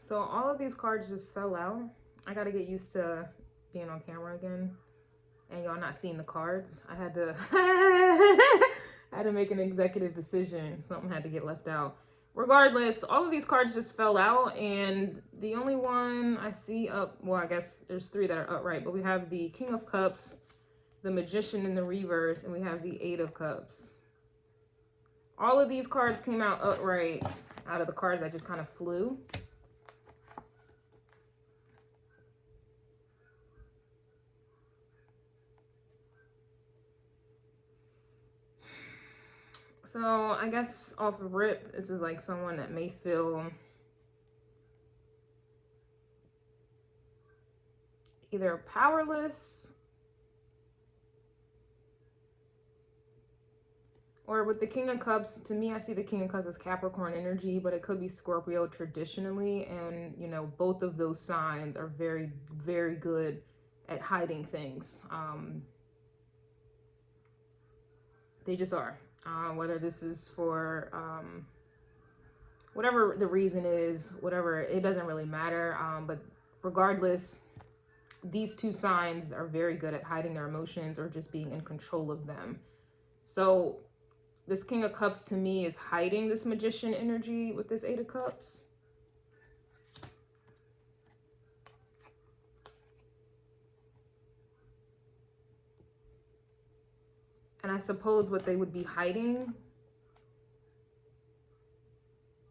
So all of these cards just fell out. I got to get used to being on camera again and y'all not seeing the cards. I had to I had to make an executive decision. Something had to get left out. Regardless, all of these cards just fell out, and the only one I see up, well, I guess there's 3 that are upright, but we have the King of Cups, the Magician in the reverse, and we have the 8 of Cups. All of these cards came out upright out of the cards that just kind of flew. So I guess off of rip, this is like someone that may feel either powerless, or with the King of Cups, to me, I see the King of Cups as Capricorn energy, but it could be Scorpio traditionally. And, you know, both of those signs are very, very good at hiding things. They just are. Whether this is for whatever the reason is, whatever, it doesn't really matter. But regardless, these 2 signs are very good at hiding their emotions or just being in control of them. So this King of Cups to me is hiding this Magician energy with this 8 of Cups. And I suppose what they would be hiding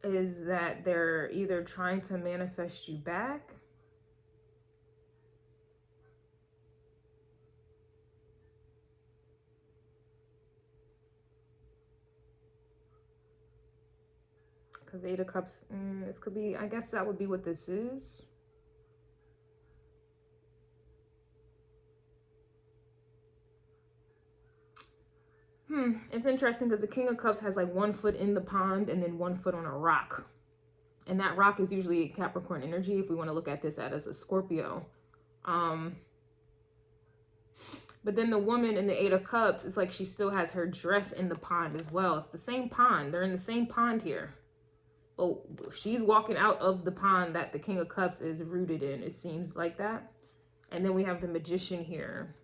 is that they're either trying to manifest you back, because 8 of Cups, this could be, I guess that would be what this is. It's interesting because the King of Cups has like 1 foot in the pond and then 1 foot on a rock. And that rock is usually Capricorn energy if we want to look at this as a Scorpio. But then the woman in the 8 of Cups, it's like she still has her dress in the pond as well. It's the same pond. They're in the same pond here. But she's walking out of the pond that the King of Cups is rooted in. It seems like that. And then we have the Magician here.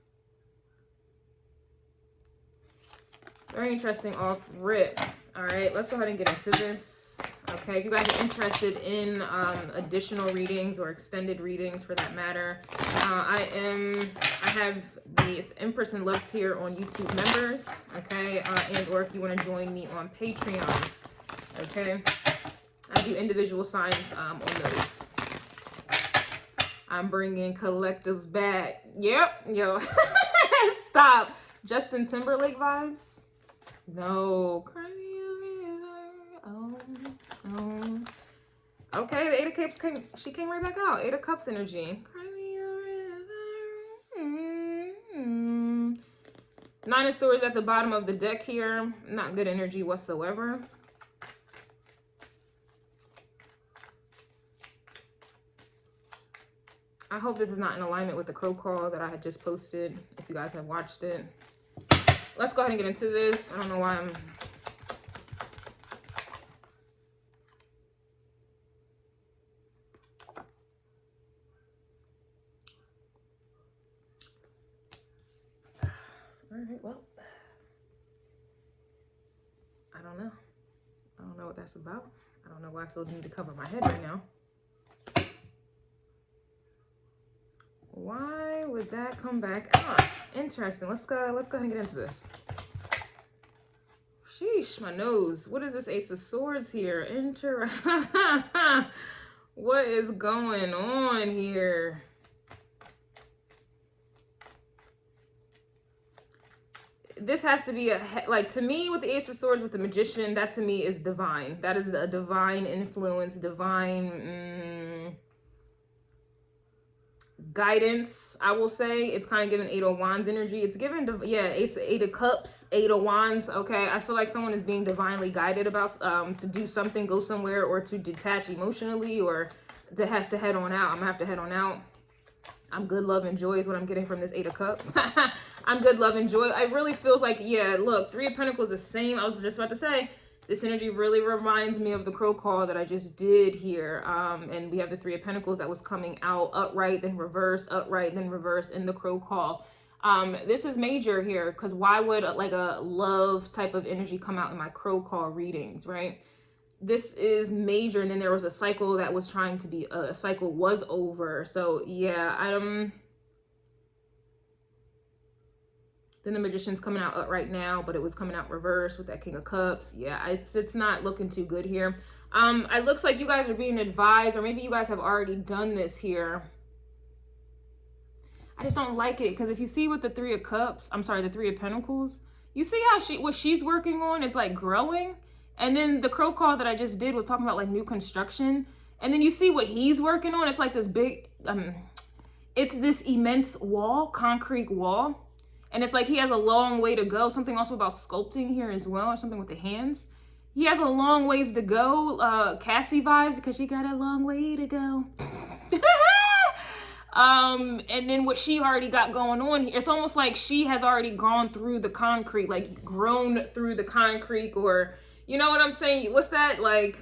Very interesting off rip. All right, let's go ahead and get into this. Okay, if you guys are interested in additional readings or extended readings for that matter, I have it's Empress and Love tier on YouTube members, okay, and or if you want to join me on Patreon, okay, I do individual signs on those. I'm bringing collectives back. Yep, yo, stop. Justin Timberlake vibes. No, cry me a river. Oh. Okay, the 8 of Cups came. She came right back out. 8 of Cups energy. Cry me a river. 9 of Swords at the bottom of the deck here. Not good energy whatsoever. I hope this is not in alignment with the crow call that I had just posted, if you guys have watched it. Let's go ahead and get into this. I don't know why I'm... All right, well, I don't know. I don't know what that's about. I don't know why I feel the need to cover my head right now. Why would that come back out? Interesting. Let's go ahead and get into this. Sheesh, my nose. What is this Ace of Swords here? What is going on here? This has to be like, to me, with the Ace of Swords with the Magician, that to me is divine. That is a divine influence, divine guidance, I will say. It's kind of giving 8 of Wands energy. It's given, yeah, 8 of Cups, 8 of Wands. Okay, I feel like someone is being divinely guided about to do something, go somewhere, or to detach emotionally, or to have to head on out. I'm gonna have to head on out. I'm good, love, and joy is what I'm getting from this 8 of Cups. I'm good, love, and joy. It really feels like, yeah, look, 3 of Pentacles the same. I was just about to say, This energy really reminds me of the crow call that I just did here. And we have the Three of Pentacles that was coming out upright, then reverse, upright, then reverse in the crow call. This is major here, because why would like a love type of energy come out in my crow call readings, right? This is major. And then there was a cycle that was trying to be, a cycle was over. So yeah, then the Magician's coming out right now, but it was coming out reverse with that King of Cups. Yeah, it's not looking too good here. It looks like you guys are being advised, or maybe you guys have already done this here. I just don't like it, because if you see with the Three of Cups, I'm sorry, the Three of Pentacles, you see how what she's working on, it's like growing. And then the crow call that I just did was talking about like new construction. And then you see what he's working on. It's like this big, it's this immense wall, concrete wall. And it's like he has a long way to go. Something also about sculpting here as well, or something with the hands. He has a long ways to go. Cassie vibes, because she got a long way to go. And then what she already got going on here, it's almost like she has already gone through the concrete, like grown through the concrete, or you know what I'm saying? What's that? Like,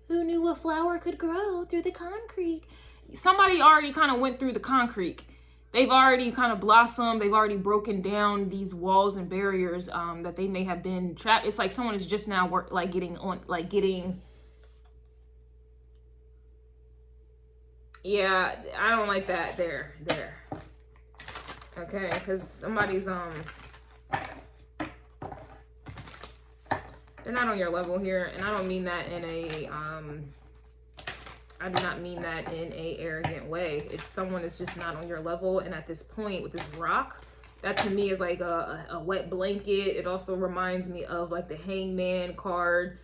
who knew a flower could grow through the concrete? Somebody already kind of went through the concrete. They've already kind of blossomed. They've already broken down these walls and barriers that they may have been trapped. It's like someone is just now yeah, I don't like that. There. Okay, because somebody's, they're not on your level here. And I don't mean that in a, I do not mean that in a arrogant way. It's someone that's just not on your level. And at this point with this rock, that to me is like a wet blanket. It also reminds me of like the Hangman card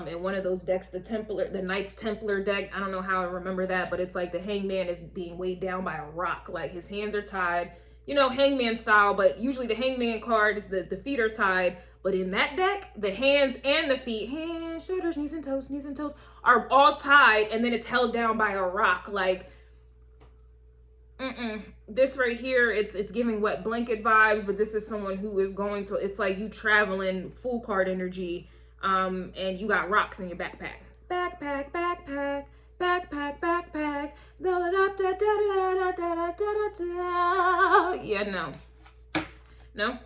in one of those decks, the Knights Templar deck. I don't know how I remember that, but it's like the Hangman is being weighed down by a rock. Like his hands are tied, you know, Hangman style, but usually the Hangman card is the feet are tied. But in that deck, the hands and the feet, hands, shoulders, knees and toes, are all tied, and then it's held down by a rock. Like, this right here, it's giving wet blanket vibes, but this is someone who is going to, it's like you traveling full card energy, and you got rocks in your backpack. Backpack, yeah, no.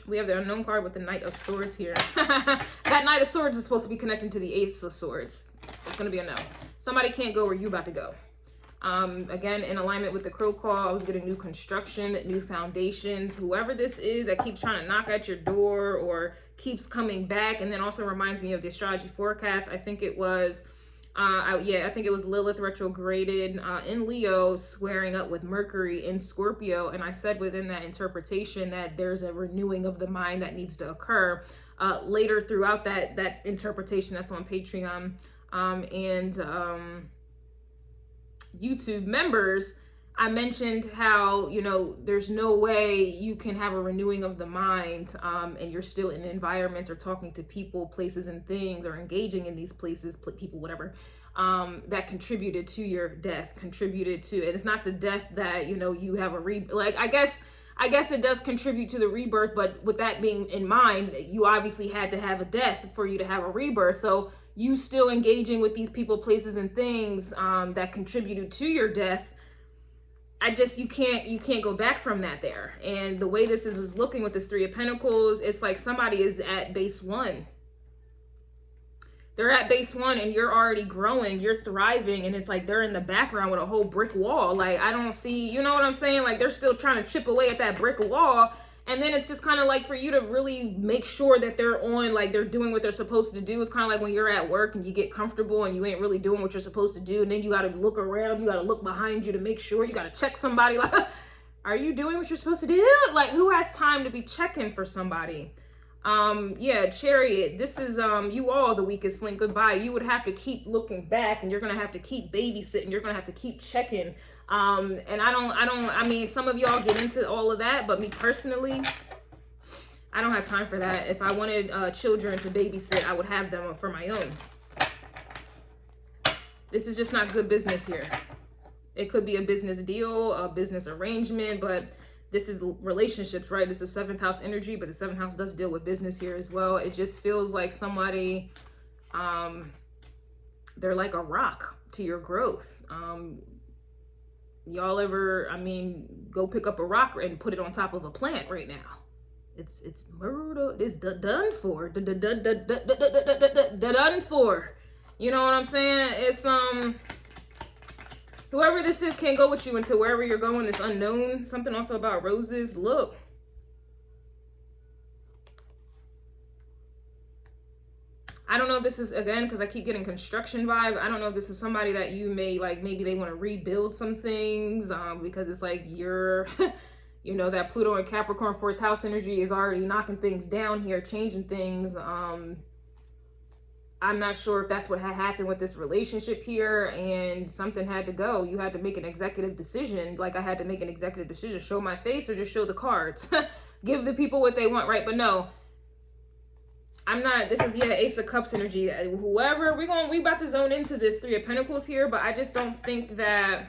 We have the Unknown card with the Knight of Swords here. That Knight of Swords is supposed to be connecting to the Ace of Swords. It's going to be a no. Somebody can't go where you about to go. Again, in alignment with the crow call, I was getting new construction, new foundations. Whoever this is that keeps trying to knock at your door or keeps coming back, and then also reminds me of the astrology forecast. I think it was... I think it was Lilith retrograded in Leo, squaring up with Mercury in Scorpio. And I said within that interpretation that there's a renewing of the mind that needs to occur later throughout that interpretation. That's on Patreon and YouTube members. I mentioned how, you know, there's no way you can have a renewing of the mind and you're still in environments or talking to people, places and things, or engaging in these places, people, whatever, that contributed to your death, and it's not the death that, you know, you have I guess it does contribute to the rebirth, but with that being in mind, you obviously had to have a death for you to have a rebirth. So you still engaging with these people, places and things that contributed to your death. You can't go back from that there. And the way this is looking with this Three of Pentacles, it's like somebody is at base 1. They're at base 1 and you're already growing, you're thriving, and it's like they're in the background with a whole brick wall. Like, I don't see, you know what I'm saying? Like, they're still trying to chip away at that brick wall. And then it's just kind of like for you to really make sure that they're on, like they're doing what they're supposed to do. It's kind of like when you're at work and you get comfortable and you ain't really doing what you're supposed to do. And then you got to look around, you got to look behind you to make sure, you got to check somebody. Like, are you doing what you're supposed to do? Like, who has time to be checking for somebody? Yeah, Chariot, this is, you all the weakest link. Goodbye. You would have to keep looking back, and you're going to have to keep babysitting. You're going to have to keep checking. And I mean, some of y'all get into all of that, but me personally, I don't have time for that. If I wanted children to babysit, I would have them for my own. This is just not good business here. It could be a business deal, a business arrangement, but this is relationships, right? This is 7th house energy, but the 7th house does deal with business here as well. It just feels like somebody, they're like a rock to your growth. Y'all ever, I mean, go pick up a rock and put it on top of a plant right now. It's murder. It's done for. Done for. You know what I'm saying? It's whoever this is can't go with you until wherever you're going is unknown. Something also about roses. Look. I don't know if this is, again, because I keep getting construction vibes. I don't know if this is somebody that you may, like, maybe they want to rebuild some things, because it's like you're, you know, that Pluto and Capricorn 4th house energy is already knocking things down here, changing things. I'm not sure if that's what had happened with this relationship here, and something had to go. You had to make an executive decision. Like I had to make an executive decision, show my face or just show the cards. Give the people what they want, right? But no. I'm not, this is, yeah, Ace of Cups energy. Whoever, we about to zone into this 3 of Pentacles here, but I just don't think that,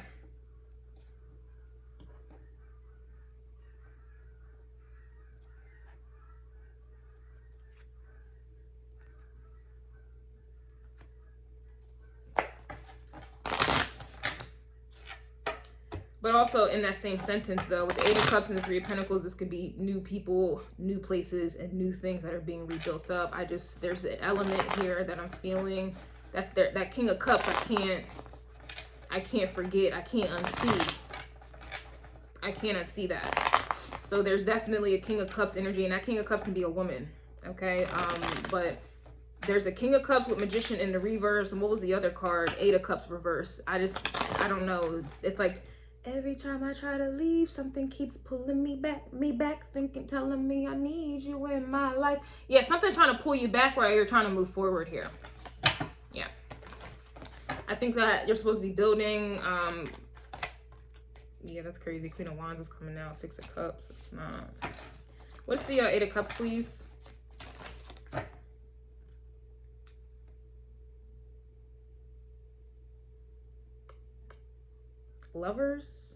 but also in that same sentence though, with the 8 of Cups and the 3 of Pentacles, this could be new people, new places, and new things that are being rebuilt up. There's an element here that I'm feeling. That's there, that King of Cups, I can't forget, I can't unsee. I can't unsee that. So there's definitely a King of Cups energy, and that King of Cups can be a woman, okay? But there's a King of Cups with Magician in the reverse, and what was the other card? 8 of Cups reverse. I don't know. It's like, every time I try to leave, something keeps pulling me back, thinking, telling me I need you in my life. Yeah, something trying to pull you back while you're trying to move forward here. Yeah. I think that you're supposed to be building. Yeah, that's crazy. Queen of Wands is coming out. 6 of Cups. It's not. What's the 8 of Cups, please? Lovers.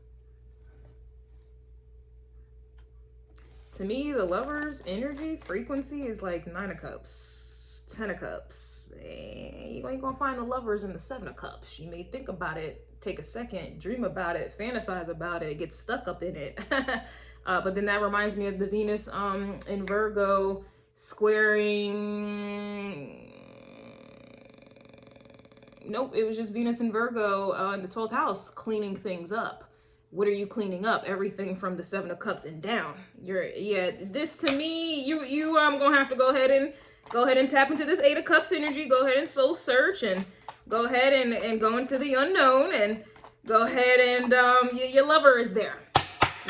To me, the Lovers energy frequency is like 9 of Cups, 10 of Cups. You ain't gonna find the Lovers in the 7 of Cups. You may think about it, take a second, dream about it, fantasize about it, get stuck up in it. But then that reminds me of the Venus in Virgo squaring. Nope, it was just Venus in Virgo in the 12th house, cleaning things up. What are you cleaning up? Everything from the 7 of Cups and down. This to me, you gonna have to go ahead and tap into this 8 of Cups energy. Go ahead and soul search, and go ahead and go into the unknown, and go ahead and your lover is there.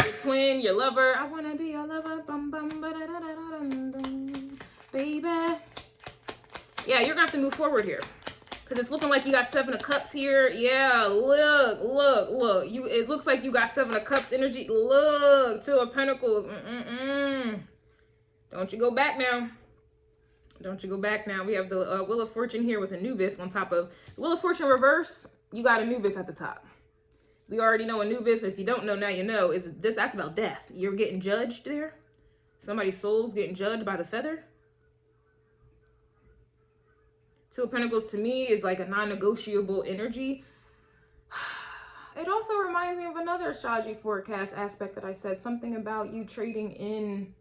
Your twin, your lover. I wanna be your lover, bum bum ba da da da da dum dum, baby. Yeah, you're gonna have to move forward here. Because it's looking like you got 7 of Cups here. Yeah, look. It looks like you got 7 of Cups energy. Look, 2 of Pentacles. Don't you go back now. Don't you go back now. We have the Wheel of Fortune here with Anubis on top of Wheel of Fortune reverse. You got Anubis at the top. We already know Anubis. If you don't know, now you know. That's about death. You're getting judged there. Somebody's soul's getting judged by the feather. 2 of Pentacles to me is like a non-negotiable energy. It also reminds me of another astrology forecast aspect that I said, something about you trading in,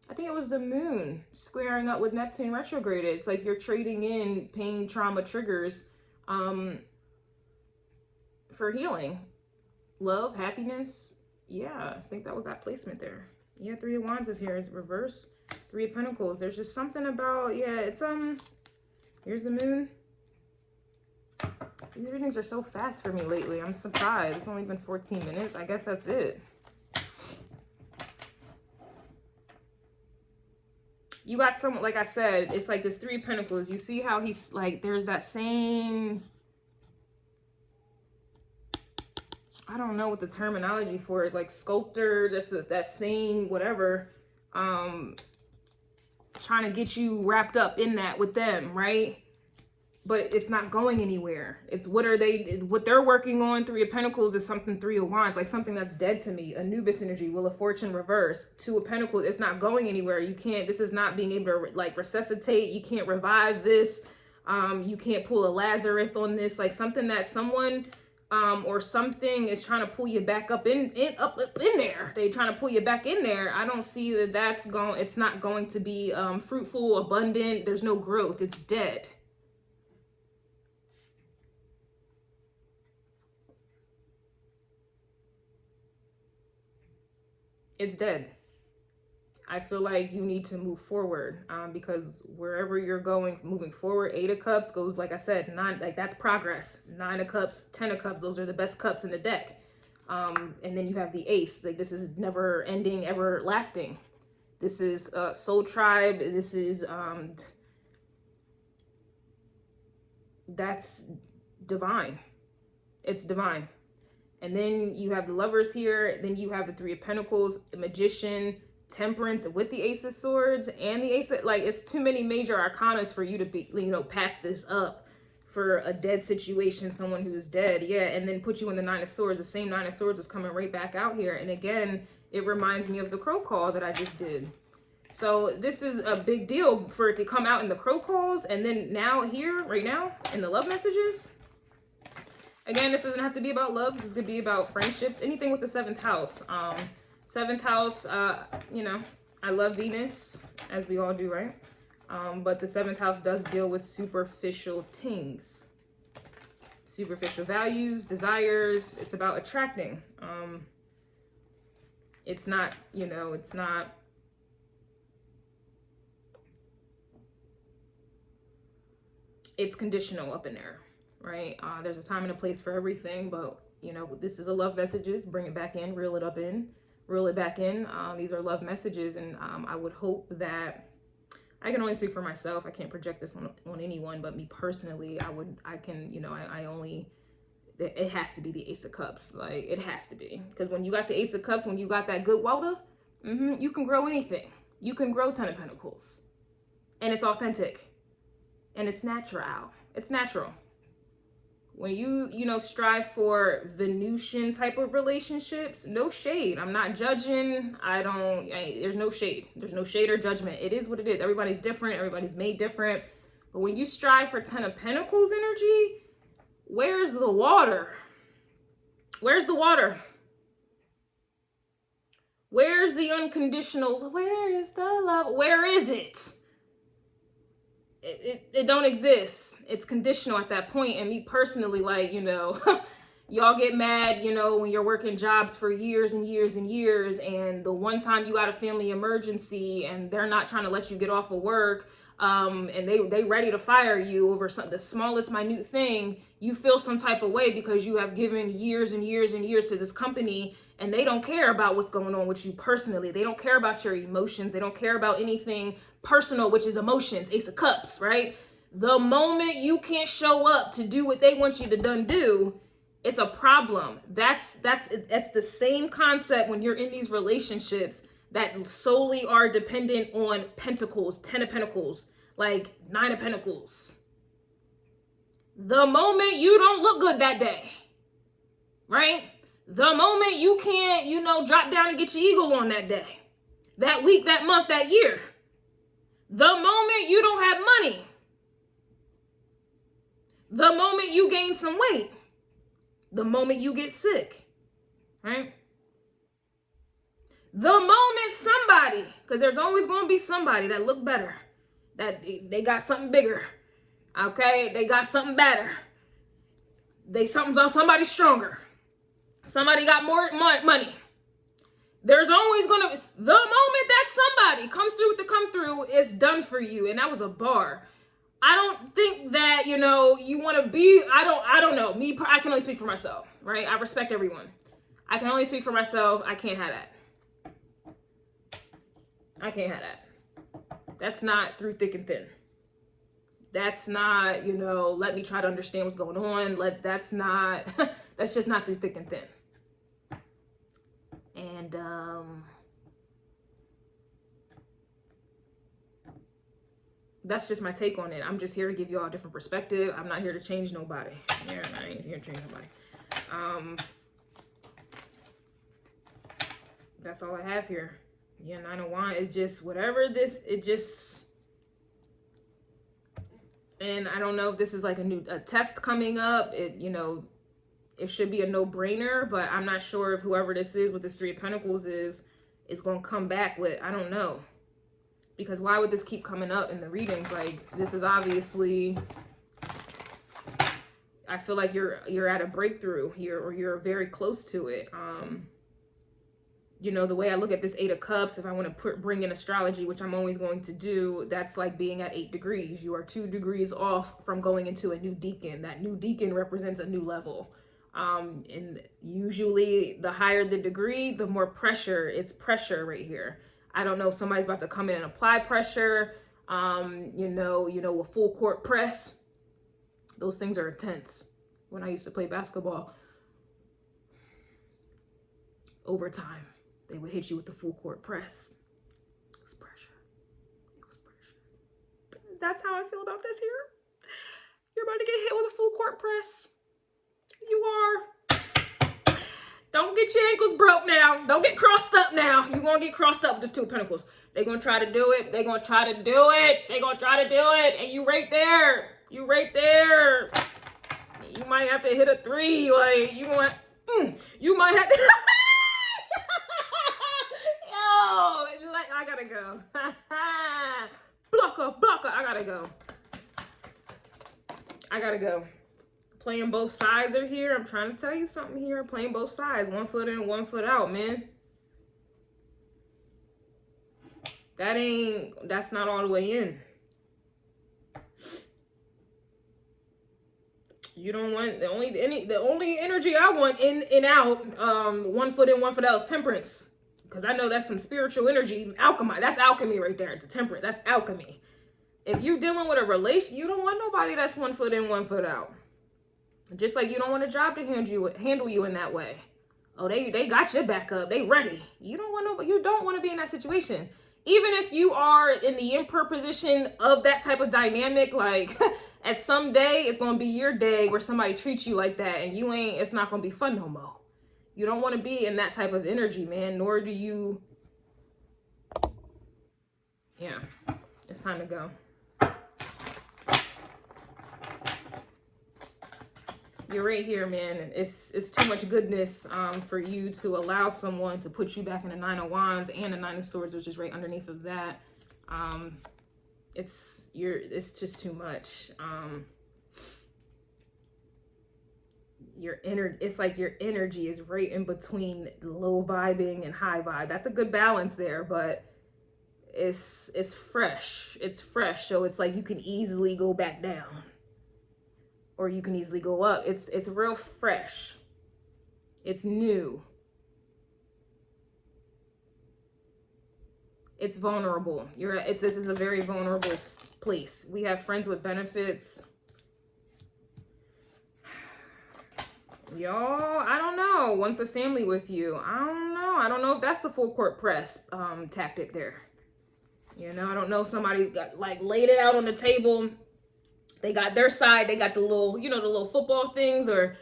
I think it was the moon squaring up with Neptune retrograded. It's like you're trading in pain, trauma, triggers for healing, love, happiness. Yeah, I think that was that placement there. Yeah, 3 of Wands is here. It's reverse. 3 of Pentacles. There's just something about, yeah, it's here's the moon. These readings are so fast for me lately. I'm surprised. It's only been 14 minutes. I guess that's it. You got someone, like I said, it's like this 3 of Pentacles. You see how he's like, there's that same, I don't know what the terminology for it, like sculptor, that same whatever, trying to get you wrapped up in that with them, right? but it's not going anywhere. It's what they're working on. Three of Pentacles is something, Three of Wands, like something that's dead to me. Anubis energy, Wheel of Fortune reverse, Two of Pentacles. It's not going anywhere. You can't, this is not being able to like resuscitate. You can't revive this. You can't pull a Lazarus on this, like something that someone or something is trying to pull you back up in there. They trying to pull you back in there. I don't see that that's going, it's not going to be fruitful, abundant. There's no growth. It's dead. It's dead. I feel like you need to move forward because wherever you're going, moving forward, Eight of Cups goes, like I said, nine, like that's progress. Nine of Cups, Ten of Cups, those are the best cups in the deck. And then you have the Ace, like this is never ending, everlasting. This is Soul Tribe. This is, that's divine. It's divine. And then you have the Lovers here. Then you have the Three of Pentacles, the Magician, Temperance with the Ace of Swords and the Ace of, like, it's too many major arcanas for you to be, you know, pass this up for a dead situation, someone who's dead. Yeah. And then put you in the Nine of Swords. The same Nine of Swords is coming right back out here. And again, it reminds me of the Crow Call that I just did. So this is a big deal for it to come out in the Crow Calls. And then now here, right now, in the love messages. Again, this doesn't have to be about love. This could be about friendships, anything with the seventh house. Seventh house, you know, I love Venus, as we all do, right? But the seventh house does deal with superficial things, superficial values, desires. It's about attracting. It's not, you know, it's not. It's conditional up in there. Right? There's a time and a place for everything, but you know, this is a love messages. Bring it back in, reel it up in, reel it back in. These are love messages, and I would hope that I can only speak for myself. I can't project this on anyone, but me personally, I can, you know, I only, it has to be the Ace of Cups. Like it has to be, because when you got the Ace of Cups, when you got that good water, you can grow anything. You can grow Ten of Pentacles, and it's authentic, and it's natural. It's natural. When you know, strive for Venusian type of relationships, no shade. I'm not judging. There's no shade. There's no shade or judgment. It is what it is. Everybody's different. Everybody's made different. But when you strive for Ten of Pentacles energy, where's the water? Where's the water? Where's the unconditional? Where is the love? Where is it? It don't exist. It's conditional at that point. And me personally, like, you know, y'all get mad, you know, when you're working jobs for years and years and years, and the one time you got a family emergency and they're not trying to let you get off of work, and they ready to fire you over the smallest minute thing, you feel some type of way because you have given years and years and years to this company, and they don't care about what's going on with you personally. They don't care about your emotions. They don't care about anything personal, which is emotions. Ace of Cups, right? The moment you can't show up to do what they want you to do, it's a problem. That's the same concept when you're in these relationships that solely are dependent on Pentacles, Ten of Pentacles, like Nine of Pentacles. The moment you don't look good that day, right? The moment you can't, you know, drop down and get your eagle on that day, that week, that month, that year. The moment you don't have money. The moment you gain some weight. The moment you get sick, right? The moment somebody, because there's always going to be somebody that look better, that they got something bigger, okay? They got something better. Something's on somebody stronger. Somebody got more money. There's always going to, the moment that somebody comes through with the come through, it's done for you. And that was a bar. I don't think that, you know, you want to be, I don't know. I can only speak for myself, right? I respect everyone. I can only speak for myself. I can't have that. I can't have that. That's not through thick and thin. That's not, you know, let me try to understand what's going on. That's not, that's just not through thick and thin. And that's just my take on it. I'm just here to give you all a different perspective. I'm not here to change nobody. Yeah, I ain't here to change nobody. That's all I have here. Yeah, 9 of Wands. It just, whatever this, it just, and I don't know if this is like a test coming up. It, you know, it should be a no-brainer, but I'm not sure if whoever this is with this 3 of Pentacles is going to come back with, I don't know. Because why would this keep coming up in the readings? Like, this is obviously, I feel like you're at a breakthrough here, or you're very close to it. You know, the way I look at this 8 of Cups, if I want to bring in astrology, which I'm always going to do, that's like being at 8 degrees. You are 2 degrees off from going into a new decan. That new decan represents a new level. And usually the higher the degree, the more pressure. It's pressure right here. I don't know if somebody's about to come in and apply pressure. You know, a full court press. Those things are intense. When I used to play basketball, overtime, they would hit you with the full court press. It was pressure. It was pressure. That's how I feel about this here. You're about to get hit with a full court press. You are. Don't get your ankles broke now. Don't get crossed up now. You're going to get crossed up with this 2 of Pentacles. They're going to try to do it. They're going to try to do it. They're going to try to do it. And you right there. You right there. You might have to hit a 3. Like, you might have to. Yo, like, I gotta go. Blocker. I gotta go. Playing both sides are here. I'm trying to tell you something here. Playing both sides. 1 foot in, 1 foot out, man. That's not all the way in. You don't want the only energy I want in and out, 1 foot in, 1 foot out is temperance. Because I know that's some spiritual energy. Alchemy. That's alchemy right there. The temperance. That's alchemy. If you're dealing with a relation, you don't want nobody that's 1 foot in, 1 foot out. Just like you don't want a job to handle you in that way. Oh, they got your back up. They ready. You don't want to be in that situation. Even if you are in the Emperor position of that type of dynamic, like at some day it's gonna be your day where somebody treats you like that, and it's not gonna be fun no more. You don't want to be in that type of energy, man. Nor do you. Yeah, it's time to go. You're right here, man. It's too much goodness for you to allow someone to put you back in the 9 of Wands and the 9 of Swords, which is right underneath of that. It's just too much. It's like your energy is right in between low vibing and high vibe. That's a good balance there, but it's fresh. It's fresh, so it's like you can easily go back down. Or you can easily go up. It's real fresh. It's new. It's vulnerable. It's a very vulnerable place. We have friends with benefits. Y'all, I don't know. Wants a family with you. I don't know. I don't know if that's the full court press tactic there. You know, I don't know. Somebody's got like laid it out on the table. They got their side. They got the little, the little football things, or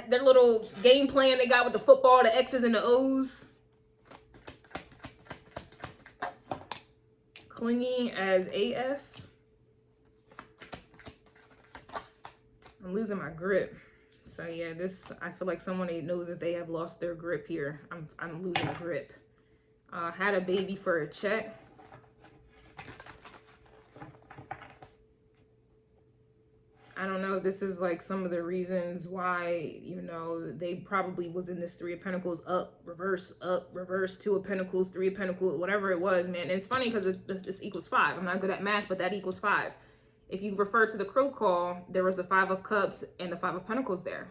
their little game plan they got with the football, the X's and the O's. Clingy as AF. I'm losing my grip. So yeah, I feel like someone knows that they have lost their grip here. I'm losing a grip. Had a baby for a check. I don't know if this is like some of the reasons why, they probably was in this 3 of Pentacles, up, reverse, 2 of Pentacles, 3 of Pentacles, whatever it was, man. And it's funny because this equals 5. I'm not good at math, but that equals 5. If you refer to the crow call, there was the 5 of Cups and the 5 of Pentacles there.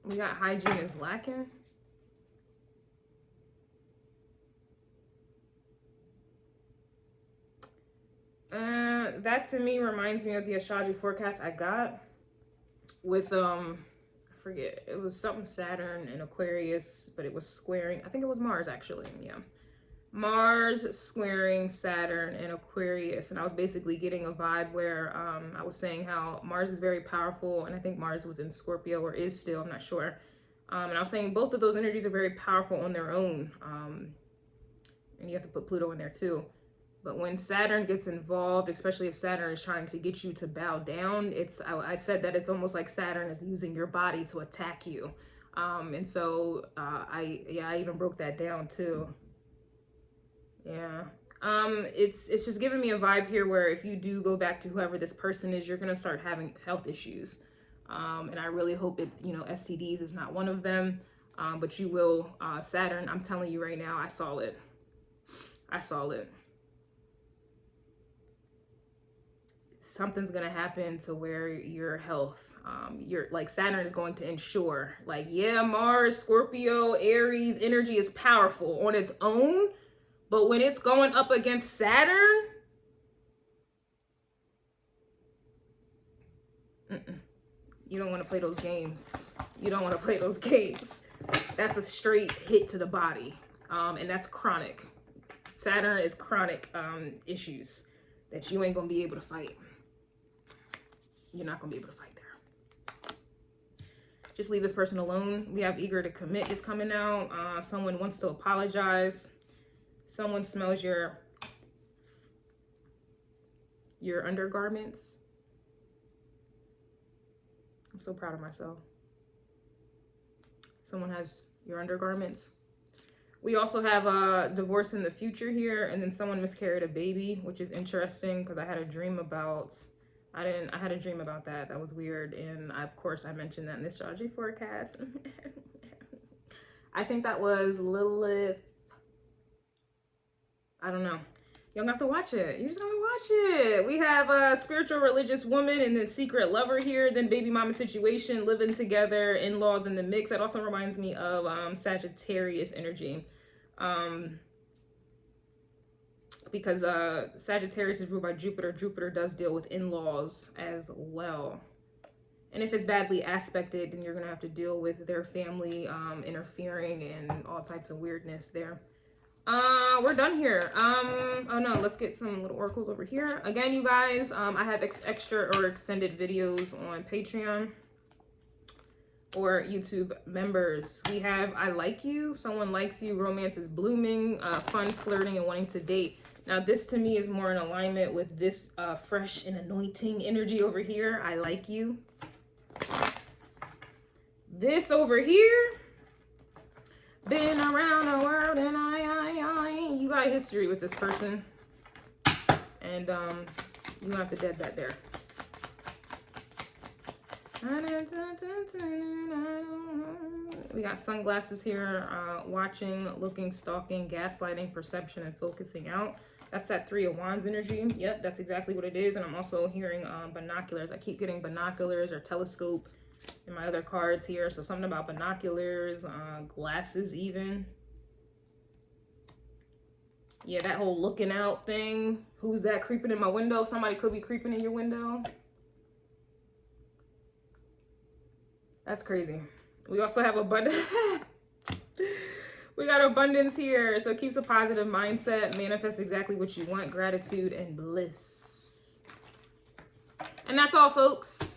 We got hygiene is lacking. That to me reminds me of the astrology forecast I got with, I forget. It was something Saturn and Aquarius, but it was squaring. I think it was Mars, actually. Yeah. Mars squaring Saturn and Aquarius. And I was basically getting a vibe where I was saying how Mars is very powerful. And I think Mars was in Scorpio, or is still, I'm not sure. And I was saying both of those energies are very powerful on their own. And you have to put Pluto in there too. But when Saturn gets involved, especially if Saturn is trying to get you to bow down, I said that it's almost like Saturn is using your body to attack you. And so I even broke that down too. Yeah. It's just giving me a vibe here where if you do go back to whoever this person is, you're going to start having health issues. And I really hope it, STDs is not one of them. But you will, Saturn, I'm telling you right now, I saw it. Something's going to happen to where your health, Saturn is going to ensure, Mars, Scorpio, Aries energy is powerful on its own. But when it's going up against Saturn, you don't want to play those games. That's a straight hit to the body. And that's chronic. Saturn is chronic issues that you ain't going to be able to fight. You're not going to be able to fight there. Just leave this person alone. We have eager to commit is coming out. Someone wants to apologize. Someone smells your undergarments. I'm so proud of myself. Someone has your undergarments. We also have a divorce in the future here, and then someone miscarried a baby, which is interesting because I had a dream about that. That was weird, and of course I mentioned that in the astrology forecast. I think that was Lilith. I don't know. You don't have to watch it. You just gotta watch it. We have a spiritual religious woman and then secret lover here, then baby mama situation, living together, in-laws in the mix. That also reminds me of Sagittarius energy. Because Sagittarius is ruled by Jupiter. Jupiter does deal with in-laws as well. And if it's badly aspected, then you're gonna have to deal with their family interfering and all types of weirdness there. We're done here. Oh no, let's get some little oracles over here. Again, you guys, I have extra or extended videos on Patreon or YouTube members. We have I like you, someone likes you, romance is blooming, fun, flirting, and wanting to date. Now this to me is more in alignment with this fresh and anointing energy over here. I like you. This over here, been around the world and you got history with this person. And you have to dead that there. We got sunglasses here, watching, looking, stalking, gaslighting, perception, and focusing out. That's that 3 of Wands energy. Yep, that's exactly what it is. And I'm also hearing binoculars. I keep getting binoculars or telescope in my other cards here. So something about binoculars, glasses even. Yeah, that whole looking out thing. Who's that creeping in my window? Somebody could be creeping in your window. That's crazy. We also have abundance. We got abundance here. So it keeps a positive mindset. Manifest exactly what you want. Gratitude and bliss. And that's all, folks.